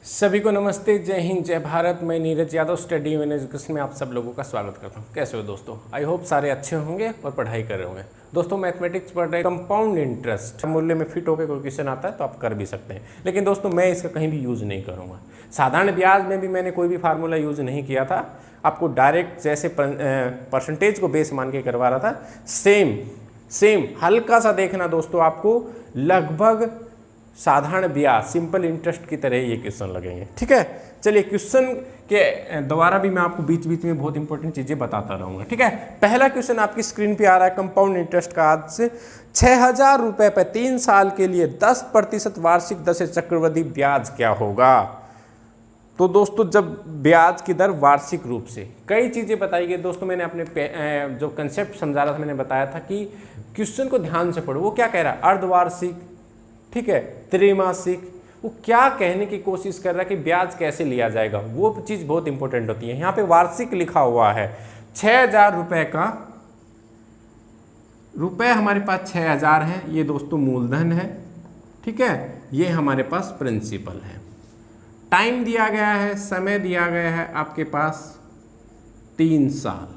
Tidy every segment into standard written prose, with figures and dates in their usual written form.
सभी को नमस्ते, जय हिंद, जय भारत। मैं Neeraj Yadav, study and education में आप सब लोगों का स्वागत करता हूं। कैसे हो दोस्तों? आई होप सारे अच्छे होंगे और पढ़ाई कर रहे होंगे। दोस्तों मैथमेटिक्स पढ़ रहे, कंपाउंड इंटरेस्ट मूल्य में फिट होकर कोई क्वेश्चन आता है तो आप कर भी सकते हैं, लेकिन दोस्तों मैं इसका कहीं भी यूज़ नहीं करूँगा। साधारण ब्याज में भी मैंने कोई भी फार्मूला यूज़ नहीं किया था, आपको डायरेक्ट जैसे परसेंटेज को बेस मान के करवा रहा था, सेम हल्का सा देखना दोस्तों, आपको लगभग साधारण ब्याज सिंपल इंटरेस्ट की तरह ये क्वेश्चन लगेंगे। ठीक है, चलिए क्वेश्चन के द्वारा भी मैं आपको बीच बीच में बहुत इंपॉर्टेंट चीज़ें बताता रहूँगा। ठीक है, पहला क्वेश्चन आपकी स्क्रीन पे आ रहा है। कंपाउंड इंटरेस्ट का आज से 6,000 रुपये पर 3 साल के लिए 10% वार्षिक दर से चक्रवृद्धि ब्याज क्या होगा? तो दोस्तों जब ब्याज की दर वार्षिक रूप से, कई चीज़ें बताई गई दोस्तों। मैंने अपने जो कंसेप्ट समझा रहा था, मैंने बताया था कि क्वेश्चन को ध्यान से पढ़ो। वो क्या कह रहा है? अर्धवार्षिक, ठीक है, त्रैमासिक, वो क्या कहने की कोशिश कर रहा है कि ब्याज कैसे लिया जाएगा, वो चीज़ बहुत इंपॉर्टेंट होती है। यहाँ पे वार्षिक लिखा हुआ है, 6,000 रुपये का रुपये हमारे पास 6,000 है, ये दोस्तों मूलधन है। ठीक है, ये हमारे पास प्रिंसिपल है। टाइम दिया गया है, समय दिया गया है आपके पास 3 साल।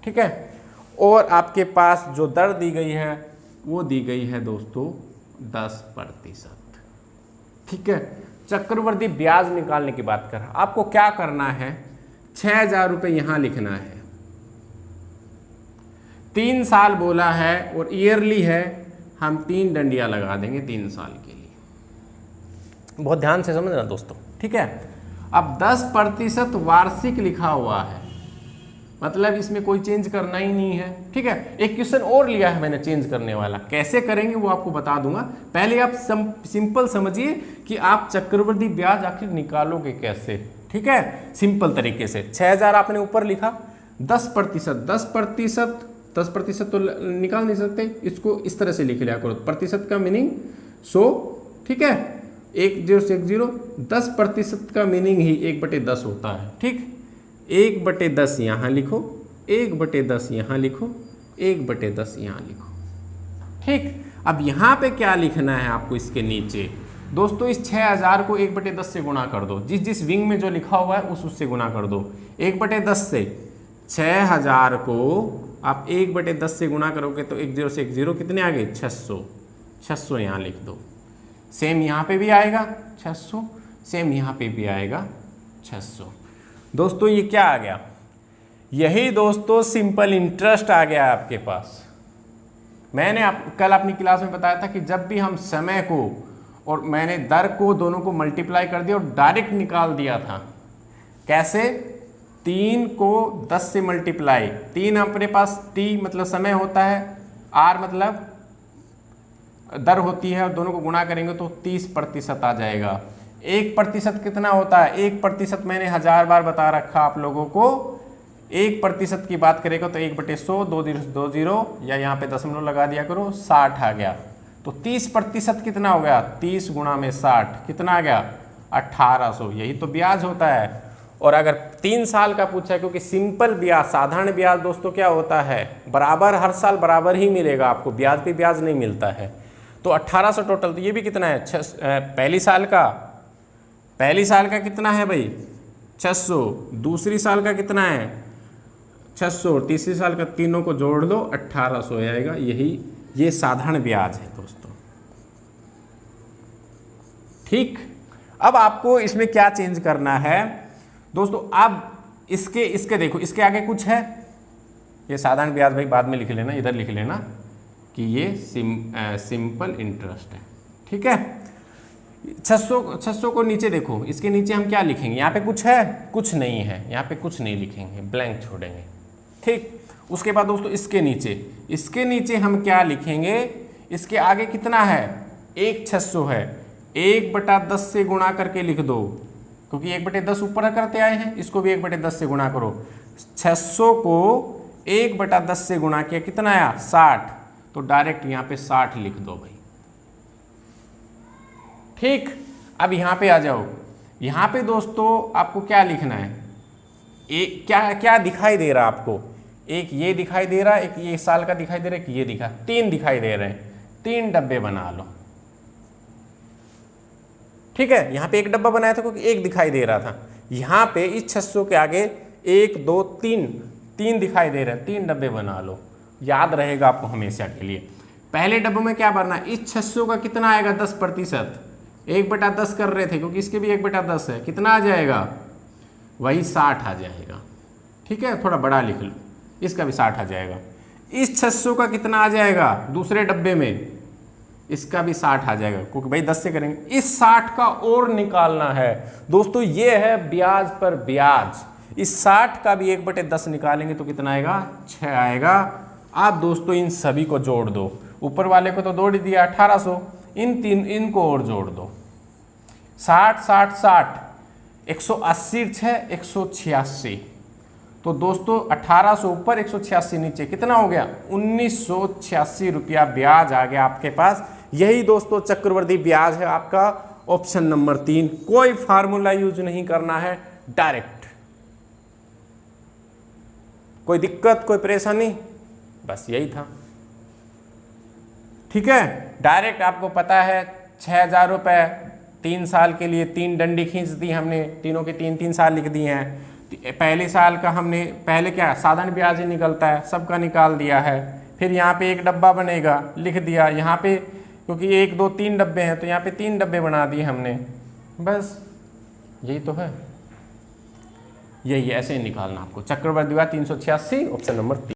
ठीक है, और आपके पास जो दर दी गई है वो दी गई है दोस्तों 10%। ठीक है, चक्रवृद्धि ब्याज निकालने की बात कर रहा, आपको क्या करना है? 6,000 रुपये यहां लिखना है, 3 साल बोला है और ईयरली है, हम 3 डंडियां लगा देंगे 3 साल के लिए। बहुत ध्यान से समझना दोस्तों। ठीक है, अब 10% वार्षिक लिखा हुआ है, मतलब इसमें कोई चेंज करना ही नहीं है। ठीक है, एक क्वेश्चन और लिया है मैंने चेंज करने वाला, कैसे करेंगे वो आपको बता दूंगा। पहले आप सिंपल समझिए कि आप चक्रवृद्धि ब्याज आखिर निकालोगे कैसे। ठीक है, सिंपल तरीके से 6,000 आपने ऊपर लिखा, 10% तो निकाल नहीं सकते, इसको इस तरह से लिख लिया करो। प्रतिशत का मीनिंग 100। ठीक है, 10 से 10, 10% का मीनिंग ही 1/10 होता है। ठीक, 1/10 यहाँ लिखो, 1/10 यहाँ लिखो, 1/10 यहाँ लिखो। ठीक, अब यहाँ पे क्या लिखना है आपको? इसके नीचे दोस्तों इस 6,000 को 1/10 से गुणा कर दो, जिस विंग में जो लिखा हुआ है उससे गुणा कर दो। 1/10 से 6,000 को आप 1/10 से गुणा करोगे तो 10 से 10 कितने आ गए? 600 यहाँ लिख दो। सेम यहाँ पे भी आएगा 600, सेम यहाँ पे भी आएगा 600। दोस्तों ये क्या आ गया? यही दोस्तों सिंपल इंटरेस्ट आ गया आपके पास। मैंने कल अपनी क्लास में बताया था कि जब भी हम समय को और मैंने दर को दोनों को मल्टीप्लाई कर दिया और डायरेक्ट निकाल दिया था। कैसे? 3 को 10 से मल्टीप्लाई, 3 अपने पास t मतलब समय होता है, r मतलब दर होती है, और दोनों को गुणा करेंगे तो 30% आ जाएगा। 1% कितना होता है? 1% मैंने 1000 बार बता रखा आप लोगों को। 1% की बात करेगा तो 1/100, 2 0 या यहाँ पे दशमलव लगा दिया करो, 60 आ गया। तो 30% कितना हो गया? 30 गुणा में 60 कितना आ गया? 1800। यही तो ब्याज होता है। और अगर 3 साल का पूछा है, क्योंकि सिंपल ब्याज, साधारण ब्याज दोस्तों क्या होता है? बराबर हर साल बराबर ही मिलेगा आपको, ब्याज पे ब्याज नहीं मिलता है। तो 1800 टोटल। तो ये भी कितना है? पहली साल का कितना है भाई? 600। दूसरी साल का कितना है? 600। और तीसरी साल का, तीनों को जोड़ दो 1800 आएगा। ये साधारण ब्याज है दोस्तों। ठीक, अब आपको इसमें क्या चेंज करना है दोस्तों? अब इसके देखो, इसके आगे कुछ है? ये साधारण ब्याज भाई बाद में लिख लेना, इधर लिख लेना कि ये सिंपल इंटरेस्ट है। ठीक है, 600 को नीचे देखो, इसके नीचे हम क्या लिखेंगे? यहाँ पे कुछ है? कुछ नहीं है, यहाँ पे कुछ नहीं लिखेंगे, ब्लैंक छोड़ेंगे। ठीक, उसके बाद दोस्तों इसके नीचे हम क्या लिखेंगे? इसके आगे कितना है? 600 है, 1/10 से गुणा करके लिख दो, क्योंकि 1/10 ऊपर करते आए हैं, इसको भी 1/10 से गुणा करो। 600 को 1/10 से गुणा किया, कितना आया? 60। तो डायरेक्ट यहाँ पे 60 लिख दो भाई। ठीक, अब यहाँ पे आ जाओ। यहाँ पे दोस्तों आपको क्या लिखना है? क्या दिखाई दे रहा है आपको? एक ये दिखाई दे रहा है, एक ये साल का दिखाई दे रहा है, एक ये 3 दिखाई दे रहे हैं। 3 डब्बे बना लो। ठीक है, यहाँ पे एक डब्बा बनाया था क्योंकि एक दिखाई दे रहा था। यहाँ पे इस 600 के आगे 1 2 3 दिखाई दे रहे हैं, 3 डब्बे बना लो, याद रहेगा आपको हमेशा के लिए। पहले डब्बे में क्या भरना है, इस 600 का कितना आएगा 10%, 1/10 कर रहे थे क्योंकि इसके भी 1/10 है, कितना आ जाएगा, वही 60 आ जाएगा। ठीक है, थोड़ा बड़ा लिख लो, इसका भी 60 आ जाएगा। इस 600 का कितना आ जाएगा दूसरे डब्बे में, इसका भी 60 आ जाएगा क्योंकि भाई 10 से करेंगे। इस 60 का और निकालना है दोस्तों, ये है ब्याज पर ब्याज। इस 60 का भी 1/10 निकालेंगे तो कितना आएगा, 6 आएगा। आप दोस्तों इन सभी को जोड़ दो, ऊपर वाले को तो जोड़ ही दिया 1800, इनको और जोड़ दो, 60 60 60 180 6 186। तो दोस्तों 1800 ऊपर 186 नीचे, कितना हो गया 1986 रुपया ब्याज आ गया आपके पास। यही दोस्तों चक्रवृद्धि ब्याज है आपका, ऑप्शन नंबर 3। कोई फार्मूला यूज नहीं करना है, डायरेक्ट। कोई दिक्कत, कोई परेशानी, बस यही था। ठीक है, डायरेक्ट आपको पता है 6000 रुपये 3 साल के लिए, 3 डंडी खींच दी हमने, तीनों के 3-3 साल लिख दिए हैं। पहले साल का हमने पहले क्या साधारण ब्याज ही निकलता है, सबका निकाल दिया है। फिर यहाँ पे एक डब्बा बनेगा, लिख दिया यहाँ पे, क्योंकि 1 2 3 डब्बे हैं तो यहाँ पे 3 डब्बे बना दिए हमने, बस यही तो है। यही ऐसे ही निकालना आपको, चक्रवृद्धि ब्याज 386, ऑप्शन नंबर 3।